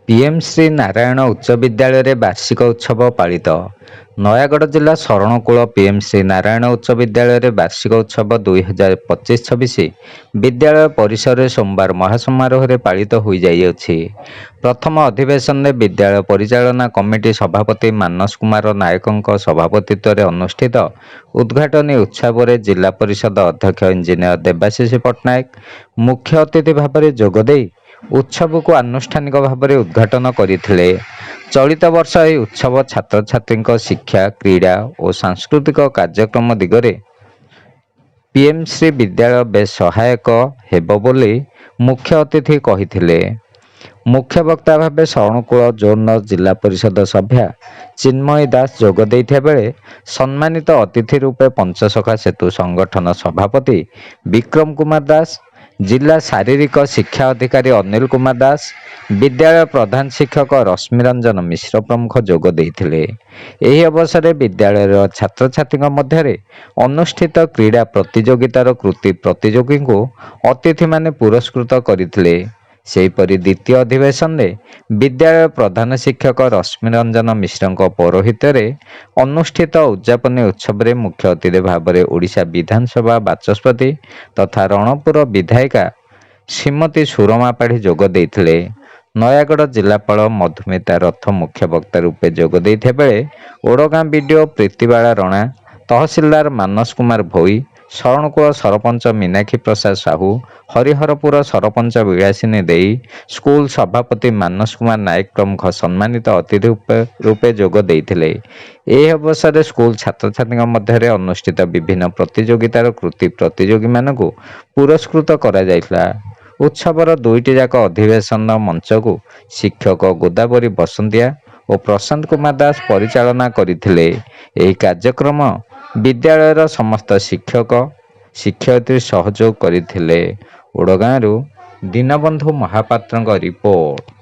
PM Shri Narayan ଉଚ୍ଚ ବିଦ୍ୟାଳୟରେ ବାର୍ଷିକ ଉତ୍ସବ ପାଳିତ। ନୟାଗଡ଼ ଜିଲ୍ଲା ଶରଣକୂଳ ପିଏମ୍ ଶ୍ରୀ ନାରାୟଣ ଉଚ୍ଚ ବିଦ୍ୟାଳୟରେ ବାର୍ଷିକ ଉତ୍ସବ 2025-26 ବିଦ୍ୟାଳୟ ପରିସରରେ ସୋମବାର ମହାସମାରୋହରେ ପାଳିତ ହୋଇଯାଇଅଛି। ପ୍ରଥମ ଅଧିବେଶନରେ ବିଦ୍ୟାଳୟ ପରିଚାଳନା କମିଟି ସଭାପତି ମାନସ କୁମାର ନାୟକଙ୍କ ସଭାପତିତ୍ୱରେ ଅନୁଷ୍ଠିତ ଉଦ୍ଘାଟନୀ ଉତ୍ସବରେ ଜିଲ୍ଲା ପରିଷଦ ଅଧ୍ୟକ୍ଷ ଇଞ୍ଜିନିୟର ଦେବାଶିଷ ପଟ୍ଟନାୟକ ମୁଖ୍ୟ ଅତିଥି ଭାବରେ ଯୋଗଦେଇ ଉତ୍ସବକୁ ଆନୁଷ୍ଠାନିକ ଭାବରେ ଉଦ୍ଘାଟନ କରିଥିଲେ। ଚଳିତ ବର୍ଷ ଏହି ଉତ୍ସବ ଛାତ୍ରଛାତ୍ରୀଙ୍କ ଶିକ୍ଷା, କ୍ରୀଡ଼ା ଓ ସାଂସ୍କୃତିକ କାର୍ଯ୍ୟକ୍ରମ ଦିଗରେ ପିଏମ୍ ଶ୍ରୀ ବିଦ୍ୟାଳୟ ବେଶ୍ ସହାୟକ ହେବ ବୋଲି ମୁଖ୍ୟ ଅତିଥି କହିଥିଲେ। ମୁଖ୍ୟ ବକ୍ତା ଭାବେ ଶରଣକୂଳ ଜୋନ୍ର ଜିଲ୍ଲା ପରିଷଦ ସଭ୍ୟା ଚିନ୍ମୟୀ ଦାସ ଯୋଗ ଦେଇଥିବା ବେଳେ ସମ୍ମାନିତ ଅତିଥି ରୂପେ ପଞ୍ଚସଖା ସେତୁ ସଂଗଠନ ସଭାପତି ବିକ୍ରମ କୁମାର ଦାସ, ଜିଲ୍ଲା ଶାରୀରିକ ଶିକ୍ଷା ଅଧିକାରୀ ଅନିଲ କୁମାର ଦାସ, ବିଦ୍ୟାଳୟ ପ୍ରଧାନ ଶିକ୍ଷକ ରଶ୍ମି ରଞ୍ଜନ ମିଶ୍ର ପ୍ରମୁଖ ଯୋଗ ଦେଇଥିଲେ। ଏହି ଅବସରରେ ବିଦ୍ୟାଳୟର ଛାତ୍ରଛାତ୍ରୀଙ୍କ ମଧ୍ୟରେ ଅନୁଷ୍ଠିତ କ୍ରୀଡ଼ା ପ୍ରତିଯୋଗିତାର କୃତୀ ପ୍ରତିଯୋଗୀଙ୍କୁ ଅତିଥିମାନେ ପୁରସ୍କୃତ କରିଥିଲେ। ସେହିପରି ଦ୍ୱିତୀୟ ଅଧିବେଶନରେ ବିଦ୍ୟାଳୟ ପ୍ରଧାନ ଶିକ୍ଷକ ରଶ୍ମି ରଞ୍ଜନ ମିଶ୍ରଙ୍କ ପୌରୋହିତ୍ୟରେ ଅନୁଷ୍ଠିତ ଉଦ୍ଯାପନୀ ଉତ୍ସବରେ ମୁଖ୍ୟ ଅତିଥି ଭାବରେ ଓଡ଼ିଶା ବିଧାନସଭା ବାଚସ୍ପତି ତଥା ରଣପୁର ବିଧାୟିକା ଶ୍ରୀମତୀ ସୁରମା ପାଢ଼ୀ ଯୋଗ ଦେଇଥିଲେ। ନୟାଗଡ଼ ଜିଲ୍ଲାପାଳ ମଧୁମିତା ରଥ ମୁଖ୍ୟ ବକ୍ତା ରୂପେ ଯୋଗ ଦେଇଥିବା ବେଳେ ଓଡ଼ଗାଁ ବିଡିଓ ପ୍ରୀତିବାଳା ରଣା, ତହସିଲଦାର ମାନସ କୁମାର ଭୋଇ, ଶରଣକୂଳ ସରପଞ୍ଚ ମୀନାକ୍ଷୀ ପ୍ରସାଦ ସାହୁ, ହରିହରପୁର ସରପଞ୍ଚ ବିଳାସିନୀ ଦେଇ, ସ୍କୁଲ ସଭାପତି ମାନସ କୁମାର ନାୟକ ପ୍ରମୁଖ ସମ୍ମାନିତ ଅତିଥି ରୂପେ ଯୋଗ ଦେଇଥିଲେ। ଏହି ଅବସରରେ ସ୍କୁଲ ଛାତ୍ରଛାତ୍ରୀଙ୍କ ମଧ୍ୟରେ ଅନୁଷ୍ଠିତ ବିଭିନ୍ନ ପ୍ରତିଯୋଗିତାର କୃତୀ ପ୍ରତିଯୋଗୀମାନଙ୍କୁ ପୁରସ୍କୃତ କରାଯାଇଥିଲା। ଉତ୍ସବର ଦୁଇଟି ଯାକ ଅଧିବେଶନ ମଞ୍ଚକୁ ଶିକ୍ଷକ ଗୋଦାବରୀ ବସନ୍ତିଆ ଓ ପ୍ରଶାନ୍ତ କୁମାର ଦାସ ପରିଚାଳନା କରିଥିଲେ। ଏହି କାର୍ଯ୍ୟକ୍ରମ ବିଦ୍ୟାଳୟର ସମସ୍ତ ଶିକ୍ଷକ ଶିକ୍ଷୟିତ୍ରୀ ସହଯୋଗ କରିଥିଲେ। ଓଡ଼ଗାଁରୁ ଦୀନବନ୍ଧୁ ମହାପାତ୍ରଙ୍କ ରିପୋର୍ଟ।